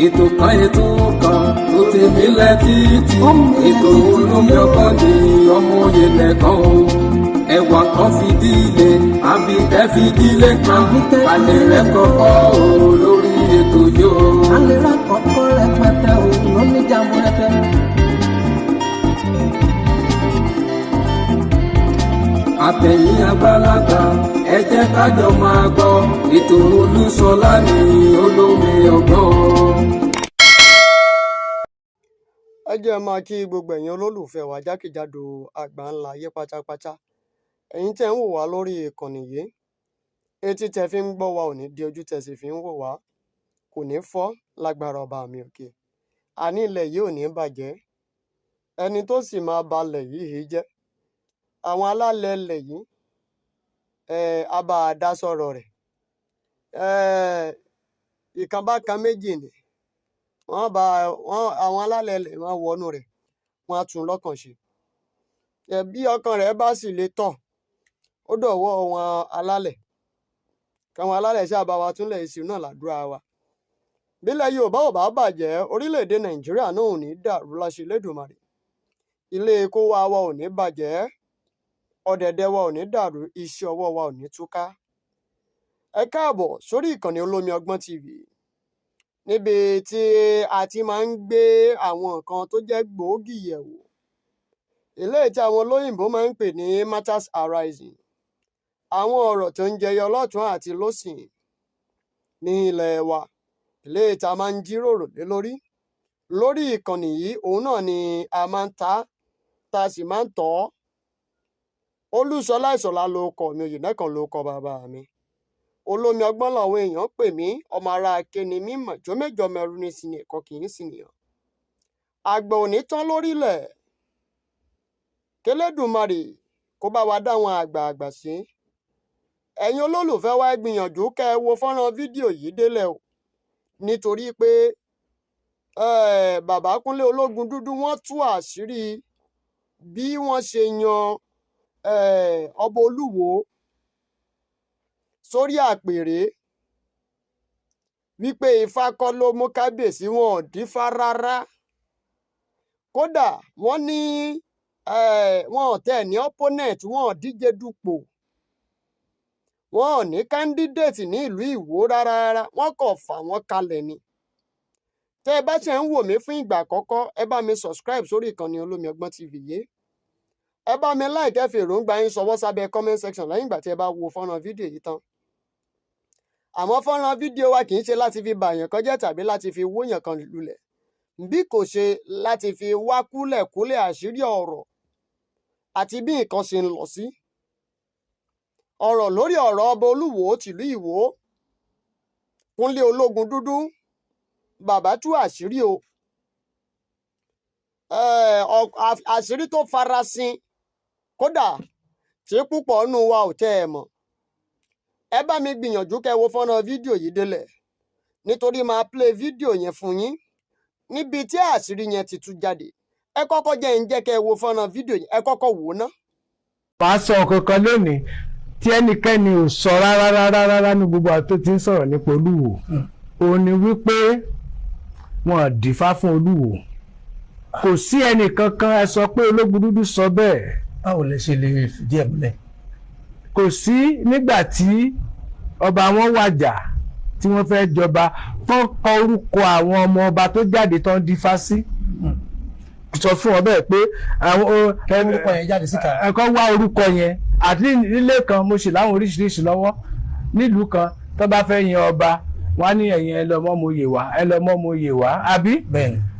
ètò kan tó ti mílẹ̀ títí ètò olómi ọgbọ́n ní ọmọ òye lẹ́kàn o ẹwà kan fìdílé àbí tẹ́ fìdílé kan alẹ́ rẹ̀ kọ́kọ́ o lórí ètò yìí o. alẹ́ rẹ̀ kọ́kọ́ rẹpẹtẹ o lómi jàmbó rẹpẹ. àtẹ̀yìn àgbàlagbà ẹ jẹ́ kájọ máa gbọ́ ètò Olúṣọlá ní olómi ọgbọ́n. ẹ jẹ́ máa kí gbogbo ẹ̀yin olólùfẹ́ wa jákèjádò àgbáńlá ayé pátápátá ẹ̀yin tẹ́ ń wò wá lórí ìkànnì yìí etí tẹ́ fi ń gbọ́ wa ò ní di ojú tẹ́ sì fi ń wò wá kò ní fọ́ lágbára ọba mi òkè àní ilẹ̀ yìí ò ní bàjẹ́ ẹni tó sì máa balẹ̀ yìí jẹ́ àwọn alálẹ̀ ilẹ̀ yìí a bá a dá sọ̀rọ̀ rẹ̀ ìkan bá kan méjì ni àwọn alálẹ̀ ilẹ̀ wọn wọnú rẹ̀ wọn á tún lọ́kàn ṣe bí ọkàn rẹ̀ bá sì lè tọ̀ ó dọ̀wọ́ wọn alálẹ̀ káwọn alálẹ̀ ṣáà bá wa túnlẹ̀ ìsìn náà làdúrà wa bílẹ̀ Yorùbá ò bá bàjẹ́ orílẹ̀-èdè Nàìjíríà náà ò ní dàrú láṣẹ Elédùmarè ilé kó wa ò ní bàjẹ́ ọ̀dẹ̀dẹ̀ wa ò ní dàrú iṣẹ́ ọwọ́ wa ò ní túká ẹ káàbọ̀ sórí ìkànnì Olómi Ọgbọ́n TV níbi tí a ti máa ń gbé àwọn nǹkan tó jẹ́ gbòógì yẹ̀wò eléyìí tí àwọn olóyìnbó máa ń pè ní matters arising àwọn ọ̀rọ̀ tó ń jẹyọ lọ́tún àti lósìn ní ilẹ̀ wa eléyìí tí a máa ń jíròrò lé lórí ìkànnì yìí òun náà ni a máa ń tá a sì máa ń tọ́ Olúṣọlá Ìṣọ̀lá ló kọ mi òyìn nẹ́kan ló kọ bàbá mi Olómi Ọgbọ́n làwọn èèyàn pè mí ọmọ ara akéni mímọ̀ jó mẹ́jọ mẹ́rù ní sinmi ẹ̀kọ́ kì í sìnìyàn àgbà ò ní tán lórílẹ̀ k'Elédùmarè kó bá wa dáwọn àgbààgbà sí ẹ̀yin olólùfẹ́ wa gbìyànjú kẹ́ ẹ wo fọ́nrán fídíò yìí délẹ̀ o nítorí pé bàbá Kúnlé Ológun Dúdú wọ́n tú àṣírí bí wọ́n ṣe yan ọba Olúwo sórí àpèrè wípé Ifá kọ́ ló mú kábíyèsí wọn ò dífá rárá kódà wọ́n ní wọn ò tẹ̀ ní opponent wọn ò díje dupò wọn ò ní candidate ní ìlú Ìwó rárá wọn kò fà wọ́n kalẹ̀ ni tẹ́ ẹ bá ṣe ń wò mí fún ìgbà àkọ́kọ́ ẹ bá mi subscribe sórí ìkànnì Olómi Ọgbọ́n TV yìí ẹ bá mi like ẹ fi èròǹgbà yín ṣọwọ́ sábẹ́ comment section lẹ́yìn ìgbà tí ẹ bá wo fọ́nrán fídíò yìí tán àmọ́ fọ́nrán fídíò wa kì í ṣe láti fi bàyàn kan jẹ́ tàbí láti fi wóyàn kan lulẹ̀ bí kò ṣe láti fi wá kúlẹ̀kúlẹ̀ àṣírí ọ̀rọ̀ àti bí nǹkan ṣe ń lọ sí ọ̀rọ̀ lórí ọ̀rọ̀ ọba Olúwo tìlú Ìwó Kúnlé Ológun Dúdú bàbá tú àṣírí o àṣírí tó farasin kódà tí púpọ̀ nù wa ò tẹ́ ẹ mọ̀ ẹ bá mi gbìyànjú kẹ́ wo fọ́nrán fídíò yìí délẹ̀ nítorí máa play fídíò yẹn fún yín níbi tí àṣírí yẹn ti tú jáde ẹ kọ́kọ́ jẹ́ ń jẹ́ kẹ́ wo fọ́nrán fídíò yẹn ẹ kọ́kọ́ wò ná. wàá sọ kankan lónìí tí ẹnikẹ́ni ò sọ rárá ní gbogbo àwọn tó ti ń sọ̀rọ̀ nípa Olúwo òun ni wípé wọn dífá fún Olúwo kò sí ẹnì kankan ẹ sọ pé Ológun Dúdú sọ bẹ́ẹ̀. báwo lẹ ṣe lè fìdí ẹ̀ múlẹ̀. kò sí nígbà tí ọba wọn wàjà tí wọ́n fẹ́ jọba wọ́n kọ orúkọ àwọn ọmọ ọba tó jáde tó ń dífá sí sọ fún ọ bẹ́ẹ̀ pé àwọn orúkọ yẹn jáde síta. ẹ̀kọ́ wá orúkọ yẹn àti nílé kan mo ṣe láwọn oríṣiríṣi lọ́wọ́ nílùú kan tó bá fẹ́ yan ọba wọn á ní ẹ̀yìn ẹ lọ mọ́ mo yè wá àbí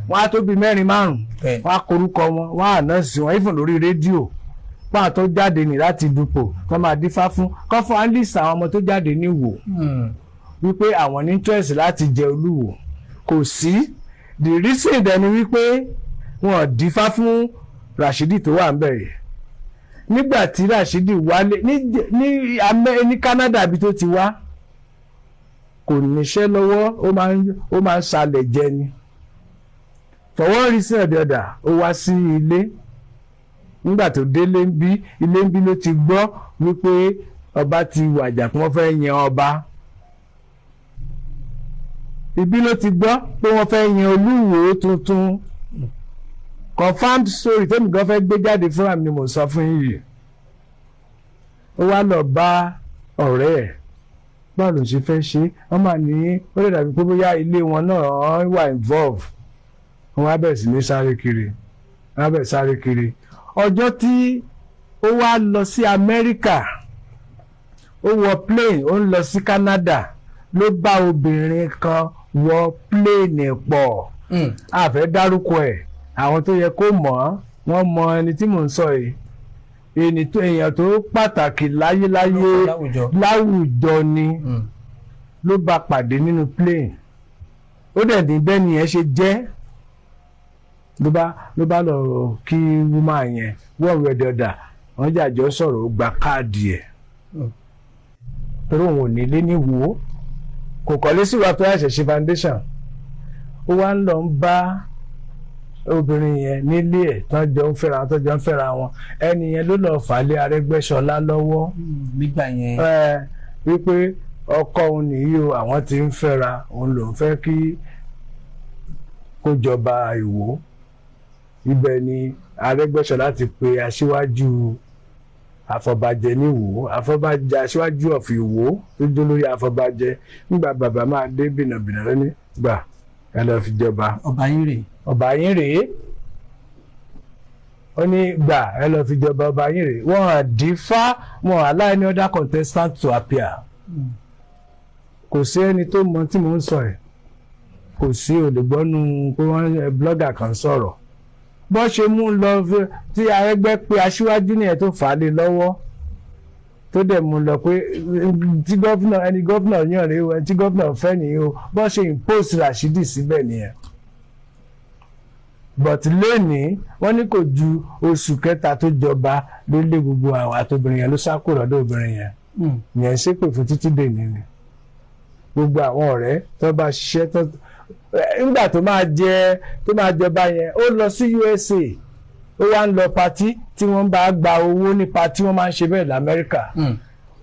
wọn á tó bí mẹ́rin márùn-ún wọn á korúkọ wọn á àná sí wọn ìfún lórí rédíò pàà tó jáde ní láti dupò kọ́ máa dífá fún kọ́ fún alice àwọn ọmọ tó jáde ní Ìwó wípé àwọn ní interest láti jẹ Olúwo kò sí the reason dẹ̀ ni wípé wọn dífá fún Rashidi tó wà ń bẹ̀rẹ̀ nígbà tí Rashidi wálé ní Canada bí tó ti wá kò níṣẹ́ lọ́wọ́ ó máa ń salẹ̀ jẹ ni for one reason or the other ó wá sí ilé nígbà tó délé ń bí ilé ń bí ló ti gbọ́ wípé ọba ti wàjà kí wọ́n fẹ́ yan ọba ibi ló ti gbọ́ pé wọ́n fẹ́ yan Olúwo tuntun confirmed story tẹ́mi gan fẹ́ gbé jáde fúnra mi ni mo sọ fún yìí. Ó wá lọ bá ọ̀rẹ́ ẹ̀ báwo ló ṣe fẹ́ ṣe wọ́n máa ní ó lè dàbí pé bóyá ilé wọn náà wà involve wọ́n wá bẹ̀rẹ̀ sí ní sáré kiri ọjọ́ tí ó wá lọ sí Amẹ́ríkà ó wọ plane ó ń lọ sí Canada ló bá obìnrin kan wọ plane pọ̀ àfẹ́ dárúkọ ẹ̀ àwọn tó yẹ kó mọ̀ wọ́n mọ ẹni tí mò ń sọ yìí èèyàn tó pàtàkì láyé láwùjọ ni ló bá pàdé nínú plane ó dẹ̀ ní bẹ́ẹ̀ ni ẹ ṣe jẹ́ ló bá lọ kí woman yẹn wọ́n rẹ̀ dọ̀dà wọ́n jàjọ́ sọ̀rọ̀ ó gba káàdì ẹ̀ torí òun ò nílé ní Ìwó kò kọ́lé sí wa tó ẹ̀ṣẹ̀ ṣe foundation ó wá ń lọ ń bá obìnrin yẹn nílé ẹ̀ tọ́jọ́ ń fẹ́ra wọn ẹni yẹn ló lọ́ọ́ fà á lé Arẹ́gbẹ́ṣọlá lọ́wọ́ nígbà yẹn wípé ọkọ òun nìyí o àwọn tí ń fẹ́ra òun lòún fẹ́ kí kó jọba Ìwó ibẹ̀ ni Arẹ́gbẹ́ṣọlá ti pe aṣíwájú àfọ̀bàjẹ́ ní Ìwó aṣíwájú ọ̀fì Ìwó tó dó lórí àfọ̀bàjẹ́ nígbà bàbá máa dé bìnàbìnà lẹ́ni gbà ẹ lọ́ọ́ fi jọba ọba yín rèé ó ní gbà ẹ lọ́ọ́ fi jọba ọba yín rèé wọ́n á dífá wọn allow any other contestant to appear kò sí ẹni tó mọ tí mò ń sọ ẹ̀ kò sí olùgbọ́nu pé wọ́n blogger kan sọ̀rọ̀ bó ṣe mú lọ tí Arẹ́gbẹ́ pé aṣíwájú nìyẹn tó fà á lé lọ́wọ́ tó dẹ̀ mú lọ pé tí ẹni gọ́fìnà yàn rèé o ẹni tí gọ́fìnà fẹ́ nìyí o bó ṣe impose Rashidi síbẹ̀ nìyẹn but lónìí wọ́n ní kò ju oṣù kẹta tó jọba ló lé gbogbo àwọn àtobìnrin yẹn ló sá kúrò lọ́dọ̀ obìnrin yẹn yẹn ṣépè fún títí dèní ni gbogbo àwọn ọ̀rẹ́ tó bá ṣiṣẹ́ tó nígbà tó máa jọba yẹn ó lọ sí USA ó wá ń lọ patí tí wọ́n bá gba owó ní patí wọ́n máa ń ṣe bẹ́ẹ̀ l'Amẹ́ríkà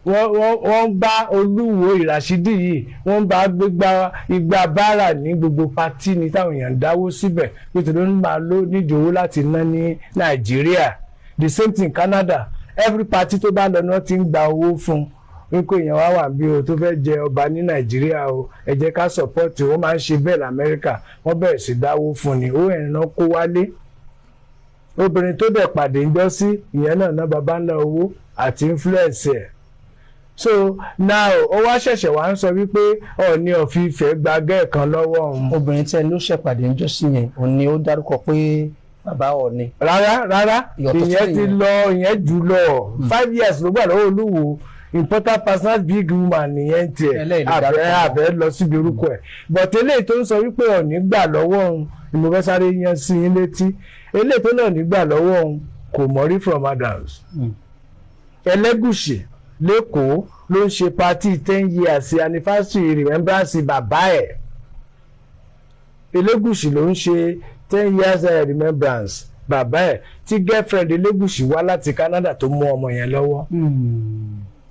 wọ́n bá Olúwo Ìràṣídì yìí wọ́n bá gbégbá igba báárà ní gbogbo patí ní táwọn èèyàn dáwó síbẹ̀ nítorí wọ́n máa ló nídìí owó láti ná ní Nàìjíríà the same thing Canada every party tó bá lọ náà ti ń gba owó fún un wípé èèyàn wá wà bí o tó fẹ́ jẹ ọba ní Nàìjíríà o ẹ jẹ́ ká support wọ́n máa ń ṣe bẹ́ẹ̀ l'Amẹ́ríkà wọ́n bẹ̀rẹ̀ sí dáwó fún ni owó ẹ̀rìn náà kó wálé obìnrin tó dẹ̀ pàdé ń jọ́ sí ìyẹn náà ná baba ńlá owó àti influence ẹ̀ so now ó wá ṣẹ̀ṣẹ̀ wá ń sọ wípé Ọọ̀ni of Ifẹ̀ gba gẹ́ẹ̀kan lọ́wọ́ òun. obìnrin tẹ ló ṣèpàdé ń jọ́ sí yẹn òun ni ó dárúkọ pé bàbá Ọọ̀ni. rárá ìyẹn ti lọ ìyẹn jù lọ 5 years ló gbà lọ́wọ́ Olúwo important personal big woman nìyẹn tiẹ̀ àbẹ̀ lọ síbi orúkọ ẹ̀ but eléyìí tó ń sọ wípé Ọọ̀ni gbà lọ́wọ́ òun ni mo fẹ́ sáré yan sí yín létí eléyìí tó náà ní gbà lọ́wọ́ òun kò mọ̀rí from Adams Ẹlẹ́gùṣì lẹ́kọ̀ọ́ ló ń ṣe party 10 years anniversary remembrance bàbá ẹ̀ Ẹlẹ́gùṣì ló ń ṣe 10 years remembrance bàbá ẹ̀ tí girlfriend Ẹlẹ́gùṣì wá láti Canada tó mú ọmọ yẹn lọ́wọ́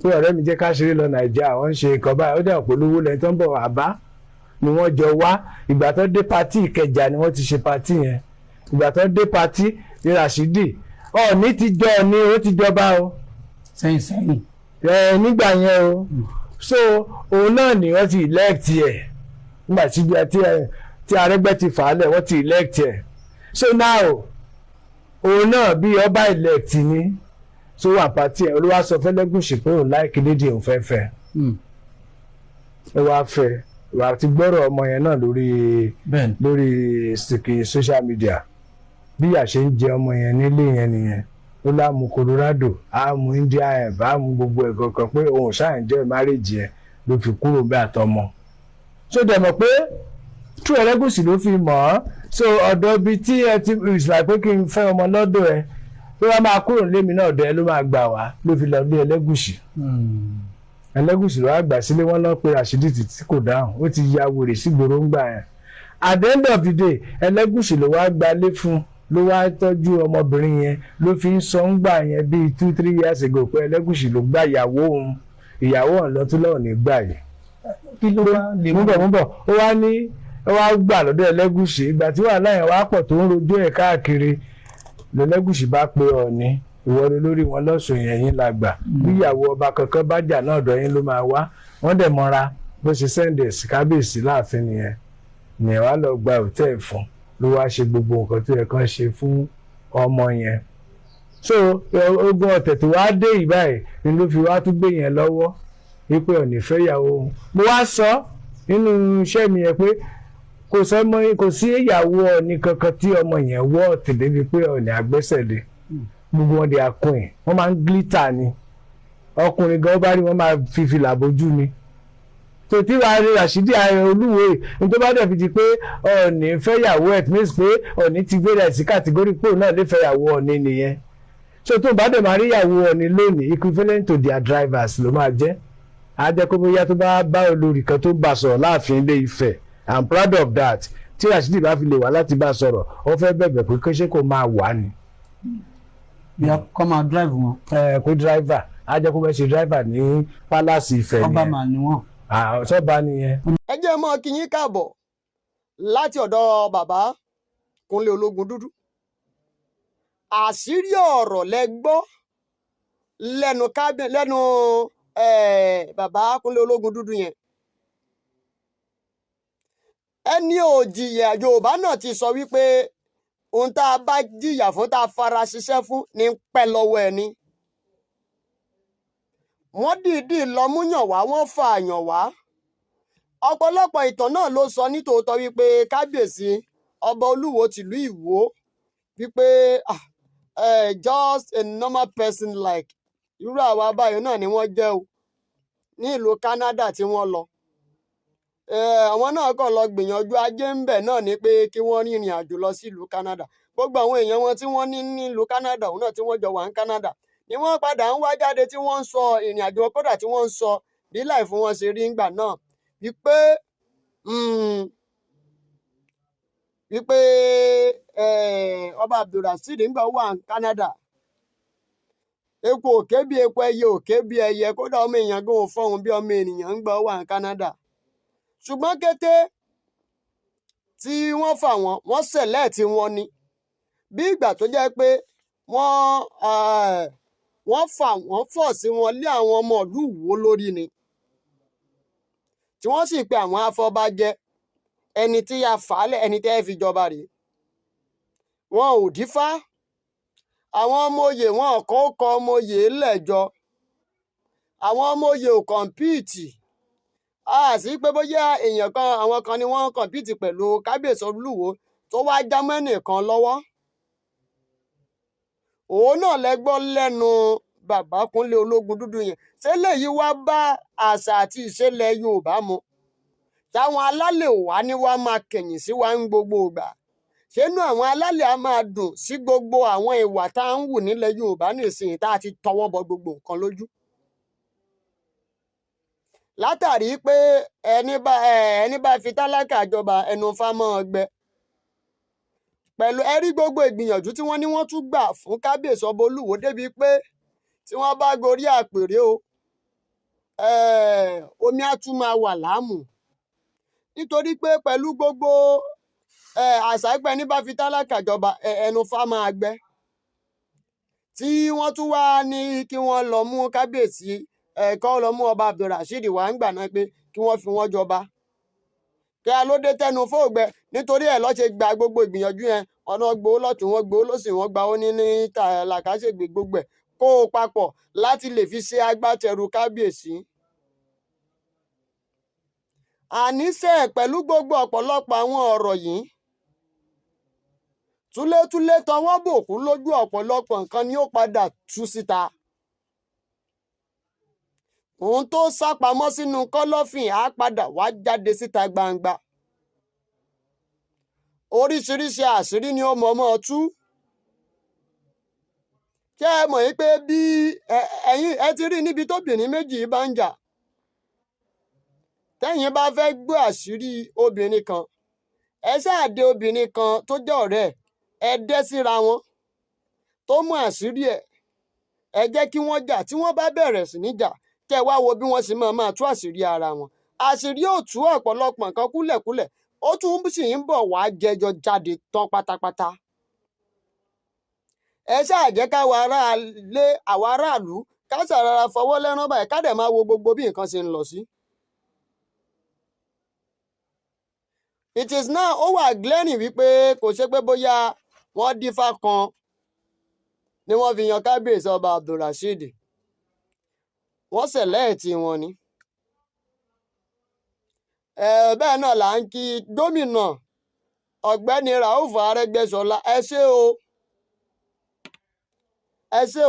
pé ọ̀rẹ́ mi jẹ́ ká ṣeré lọ Nàìjíríà wọ́n ń ṣe nǹkan báyìí ó dẹ̀ polówó lẹ́yìn tó ń bọ̀ àbá ni wọ́n jọ wá ìgbà tó dé party Ìkẹjà ni wọ́n ti ṣe party yẹn ìgbà tó dé party ní Rashidi Ọọ̀ni ti jọ ni ó ti jọba o sẹ́yìn nígbà yẹn o so òun náà ni wọ́n ti elect ẹ̀ nígbà tí Arẹ́gbẹ́ ti fà á lẹ̀ wọ́n ti elect ẹ̀ so now òun náà bí ọba elect ni so wà pàtí ẹ̀ olúwa sọ fẹ́lẹ́gùṣì pé òun láìkí lédè òun fẹ́ fẹ́ ẹ wá fẹ́ wà á ti gbọ́rọ̀ ọmọ yẹn náà lórí social media bí ìyà ṣe ń jẹ ọmọ yẹn nílé yẹn nìyẹn ó láàmú Colorado àmú India ẹ̀ bá mú gbogbo ẹ̀ kankan pé òun ṣáà ń jẹ́ marriage ẹ̀ ló fi kúrò bẹ́ẹ̀ àtọmọ so dẹ̀ mọ̀ pé True Ẹlẹ́gùṣì ló fi mọ̀ ọ́ so ọ̀dọ̀ ibi tí ẹ ti ìṣúra pé kí n fẹ́ ọmọ lọ́dọ̀ ẹ tó wá máa kúrò lémi náà ọ̀dọ̀ ẹ ló máa gbà wá ló fi lọ lé Ẹlẹ́gùṣì Ẹlẹ́gùṣì ló wá gbà sílé wọn lọ pé Rashidi tí kò dáhùn ó ti ya wèrè sígboro ń gbà yẹn at the end of the day Ẹlẹ́gùṣì ló wá gbalé fún ló wá tọ́jú ọmọbìnrin yẹn ló fi ń sọ ń gbà yẹn bíi 2-3 years ago pé Ẹlẹ́gùṣì ló gbà ìyàwó òun lọ́tún lọ́wọ́ ní gbà yìí. kí ló wá lè mú bọ̀ ó wá ní ó wá gbà lọ́dọ̀ Ẹlẹ́gùṣì ìgbà tí wàhálà yẹn wá pọ̀ tó ń rojọ́ ẹ̀ káàkiri l'Ẹlẹ́gùṣì bá pe Ọọ̀ni ìwọ ni lórí wọn lọ́sùn yẹn yín la gbà bí ìyàwó ọba kankan bá jà náà ọ̀dọ̀ yín ló máa wá wọ́n dẹ̀ mọ́ra bó ṣe sẹ́ǹdẹ̀ sí kábíyèsí láàfin nìyẹn nìyẹn wá lọ gba òtẹ́ẹ̀ fún ló wá ṣe gbogbo nǹkan tó yẹ kán ṣe fún ọmọ yẹn so ogun ọ̀tẹ̀ tó wá dé ìbáyìí ni ló fi wá tún gbé yẹn lọ́wọ́ wípé Ọọ̀ni fẹ́ ìyàwó òun mo wá sọ nínú iṣẹ́ mi yẹn pé kò sí ìyàwó Ọọ̀ni kankan tí ọmọ yẹn wọ́ ọ̀tẹ̀ débi pé Ọọ̀ni àgbẹ́sẹ̀lé gbogbo wọn di akọ̀yìn wọ́n máa ń glita ni ọkùnrin gan bá rí wọn máa fi fìlà bojú ni tó tí wàá rí Ràṣídì Olúwo ní tó bá dẹ̀ fi di pé Ọọ̀ni fẹ́yàwó ẹ̀ means pé Ọọ̀ni ti gbé rẹ̀ sí kàtígórì pò náà lè fẹ́yàwó Ọọ̀ni nìyẹn so tó bá dẹ̀ máa rí ìyàwó Ọọ̀ni lónìí equivalent to their drivers ló máa jẹ́ á jẹ́ kó bóyá tó bá olórí kan tó bá sọ̀rọ̀ láàfin Ilé Ifẹ̀ I'm proud of that tí Ràṣídì bá fi lè wá láti bá sọ̀rọ̀ ó fẹ́ bẹ̀bẹ̀ pé kéṣe kó máa wà ní. bí a kọ́ máa drive wọn. kó driver á jẹ́ kó fẹ́ ṣe driver ní palace Ifẹ̀ nìyẹn. ọba màá ni wọ́n. sọ́ba nìyẹn. ẹ jẹ́ mọ́ kí yín káàbọ̀ láti ọ̀dọ̀ bàbá Kúnlé Ológun Dúdú. Àṣírí ọ̀rọ̀ lẹ gbọ́ lẹ́nu bàbá Kúnlé Ológun Dúdú yẹn. ẹni òjìyà Yorùbá náà ti sọ wípé ohun tá a bá jìyà fún tá a fara ṣiṣẹ́ fún ní pẹ́ lọ́wọ́ ẹni. wọ́n dìídì lọ́múyàn wá wọ́n fa àyàn wá. ọ̀pọ̀lọpọ̀ ìtàn náà ló sọ nítòótọ́ wípé kábíyèsí ọba Olúwo tìlú Ìwó wípé just a normal person like irú àwa báyìí náà ni wọ́n jẹ́ o ní ìlú Canada tí wọ́n lọ. àwọn náà kàn lọ gbìyànjú ajé ń bẹ̀ náà ni pé kí wọ́n rìnrìn àjò lọ sí ìlú Canada. gbogbo àwọn èèyàn wọn tí wọ́n ní nílùú Canada òun náà tí wọ́n jọ wà ní Canada ni wọ́n padà ń wá jáde tí wọ́n ń sọ ìrìn àjò kódà tí wọ́n ń sọ bí láì fún wọn ṣe rí ńgbà náà wípé ọba Abdulrasheed ńgbà wà ní Canada eku òkè bí eku ẹyẹ òkè bí ẹyẹ kódà ọmọ èèyàn gan ò fọhùn bí ọmọ ènìyàn ńgbà wà ní Canada. ṣùgbọ́n kété tí wọ́n fà wọ́n ṣẹlẹ̀ tí wọ́n ní bí ìgbà tó jẹ́ pé wọ́n fọ̀ sí wọn lé àwọn ọmọ ìlú Ìwó lórí ni tí wọ́n sì pe àwọn afọbajẹ ẹni tí a fà á lẹ̀ ẹni tẹ́ fi jọba rèé. wọn ò dífá àwọn ọmọ oyè wọn kọ́ ọmọ oyè lẹ́jọ́ àwọn ọmọ oyè ò kọ̀ǹpìtì a sì pé bóyá èèyàn kan àwọn kan ni wọ́n kọ̀ǹpìtì pẹ̀lú kábíyèsí Olúwo tó wá já mẹ́nìkan lọ́wọ́. òun náà lẹ gbọ́ lẹ́nu bàbá Kúnlé Ológun Dúdú yẹn ṣé léyìí wá bá àṣà àti ìṣẹ̀lẹ̀ Yorùbá mu táwọn alálẹ̀ ò wá ní wá máa kẹ̀yìn sí wa ń gbogbo ìgbà ṣénú àwọn alálẹ̀ á máa dùn sí gbogbo àwọn ìwà tá à ń wù nílẹ̀ Yorùbá nísìnyí tá a ti tọwọ́ bọ gbogbo nǹkan lójú. látàrí pé ẹni bá fi tálákà jọba ẹnu fámọ́ ọgbẹ́ pẹ̀lú ẹ̀rí gbogbo ìgbìyànjú tí wọ́n ní wọ́n tún gbà fún kábíyèsí ọba Olúwo débi pé tí wọ́n bá gorí àpèrè o omi á tún máa wà láàmú nítorí pé pẹ̀lú gbogbo àṣà ìpẹ́ ní bá fi tálákà jọba ẹnu fá máa gbẹ́ tí wọ́n tún wá ní kí wọ́n lọ mú kábíyèsí kọ́ lọ mú ọba Abdulrasheed wá ń gbà náà pé kí wọ́n fi wọ́n jọba kí a ló dé tẹnu fóògbẹ nítorí ẹ̀ ló ṣe gba gbogbo ìgbìyànjú yẹn ọ̀nà gbowó lọ́tún wọn gbowó lọ́sì wọn gba ó ní làkàṣègbè gbogbo ẹ̀ kó o papọ̀ láti lè fi ṣe agbátẹrù kábíyèsí. àníṣe pẹ̀lú gbogbo ọ̀pọ̀lọpọ̀ àwọn ọ̀rọ̀ yìí túlétúlé tọwọ́ bòkú lójú ọ̀pọ̀lọpọ̀ nǹkan ni ó padà tú síta. ohun tó sápamọ́ sínú kọ́lọ́fìn á padà wá jáde síta gbangba. oríṣiríṣi àṣírí ni ó mọ̀ọ́mọ̀ tú. ṣé ẹ mọ̀ pé bí ẹ ti rí níbi tóbìnrin méjì bá ń jà tẹ́yìn bá fẹ́ gbọ́ àṣírí obìnrin kan ẹ ṣáàdé obìnrin kan tó jẹ́ ọ̀rẹ́ ẹ dẹ́ síra wọn tó mú àṣírí ẹ jẹ́ kí wọ́n jà tí wọ́n bá bẹ̀rẹ̀ sí ní jà kẹ́ wá wo bí wọ́n sì máa tú àṣírí ara wọn àṣírí ò tú ọ̀pọ̀lọpọ̀ nǹkan kúlẹ̀kúlẹ̀ ó tún sì ń bọ̀ wá jẹyọ jáde tán pátápátá. ẹ ṣáà jẹ́ káwa aráàlú ká ṣàrara fọwọ́ lẹ́rán báyìí ká dẹ̀ máa wo gbogbo bí nǹkan ṣe ń lọ sí. it is now ó wà glaring wípé kò ṣe pé bóyá wọ́n dífá kan ni wọ́n fi yan kábíyèsí ọba abdulrasheed wọ́n sẹ̀lẹ́ẹ̀tì wọn ni. bẹ́ẹ̀ náà là ń kí gómìnà ọ̀gbẹ́ni rauf arẹ́gbẹ́ṣọlá ẹ ṣé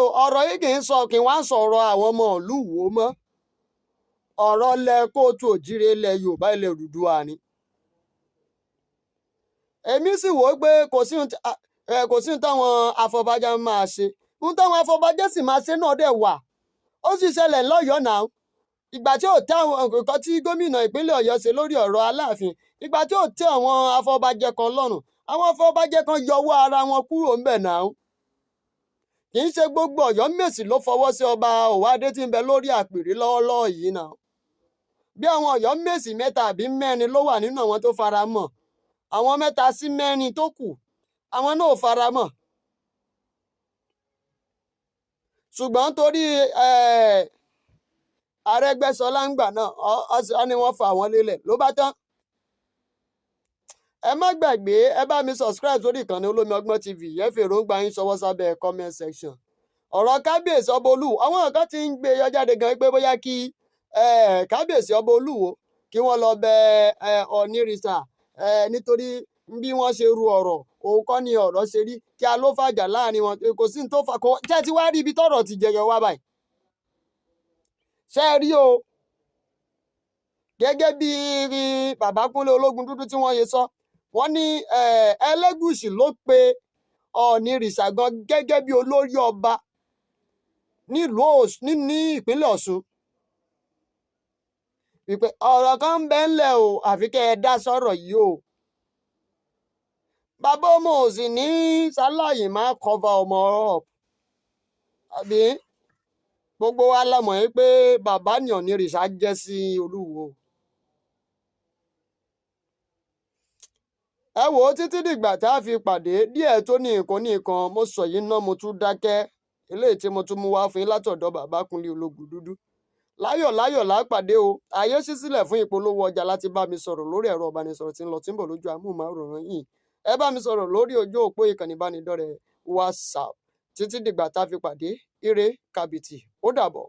o ọ̀rọ̀ yìí kì í sọ kí wọ́n á sọ̀rọ̀ àwọn ọmọ ìlú Ìwó mọ́ ọ̀rọ̀ lẹ kóòtù òjíire ilẹ̀ Yorùbá ilẹ̀ Odùduwà ni. èmi sì wò ó pé kò sí ohun táwọn afọbajẹ máa ṣe ohun táwọn afọbajẹ sì máa ṣe náà dẹ̀ wà ó sì ṣẹlẹ̀ lọ́yọ̀ọ́ náà ìgbà tí ò tẹ́ àwọn nǹkan tí gómìnà ìpínlẹ̀ Ọ̀yọ́ ṣe lórí ọ̀rọ̀ Aláàfin ìgbà tí ò tẹ́ àwọn afọbajẹ kan lọ́rùn àwọn afọbajẹ kan yọwọ́ ara wọn kúrò ńbẹ̀ náà kì í ṣe gbogbo Ọ̀yọ́ Mèsì ló fọwọ́ sí ọba Òwádé tí ń bẹ lórí àpèrè lọ́wọ́lọ́wọ́ yìí náà bí àwọn Ọ̀yọ́ Mèsì 3 àbí 4 ló wà nínú àwọn tó fara mọ́ àwọn 3 sí 4 tó kù àwọn náà ò fara mọ́ ṣùgbọ́n torí Arẹ́gbẹ́ṣọlá ń gbà náà ọ ni wọ́n fà wọ́n lélẹ̀ ló bá tán. ẹ má gbàgbé ẹ bá mi subscribe sórí ìkànnì Olómi Ọgbọ́n TV ẹ fi èròǹgbà yín ṣọwọ́ sábẹ́ comment section. ọ̀rọ̀ kábíyèsí ọba Olúwo àwọn nǹkan ti ń gbé yọ jáde gan pé bóyá kí kábíyèsí ọba Olúwo kí wọ́n lọ bẹ Ọ̀nìrìṣà nítorí bí wọ́n ṣe ru ọ̀rọ̀ òun kọ́ ni ọ̀rọ̀ ṣe rí kí a ló fàjà láàrin wọn kò sí ní tó fà kó jẹ́ ti wá rí ibi tọ́rọ̀ ti jẹyọ wá báyìí. ṣé ẹ rí o gẹ́gẹ́ bí bàbá Kúnlé Ológun Dúdú tí wọ́n ṣe sọ wọ́n ní Ẹlẹ́gùṣì ló pe Ọ̀nìrìṣà gan gẹ́gẹ́ bí olórí ọba ní ìpínlẹ̀ Ọ̀ṣun wípé ọ̀rọ̀ kan ń bẹ ńlẹ̀ o àfi kẹ́ ẹ dá sọ̀rọ̀ yìí o bàbá ọmọ ò sì ní ṣaláyè máa cover ọmọ up àbí gbogbo wa la mọ̀ pé bàbá ní Ọ̀nìrìṣà jẹ́ sí Olúwo. ẹ wò ó títí dìgbà tá a fi pàdé díẹ̀ tó ní nǹkan mo sọ yìí ná mo tún dákẹ́ eléyìí tí mo tún mú wá fún yín látọ̀dọ̀ bàbá Kúnlé Ológun Dúdú láyọ̀ lápàdé o ààyè ṣí sílẹ̀ fún ìpolówó ọjà láti bá mi sọ̀rọ̀ lórí ẹ̀rọ ìbánisọ̀rọ̀ tí ń lọ tí ń bọ̀ lójú amóhùnmáwòrán yìí ẹ bá mi sọ̀rọ̀ lórí ojú òpó ìkànnì ìbánidọ́rẹ̀ẹ́ WhatsApp títí dìgbà tá a fi pàdé ire kàbìtì ó dàbọ̀.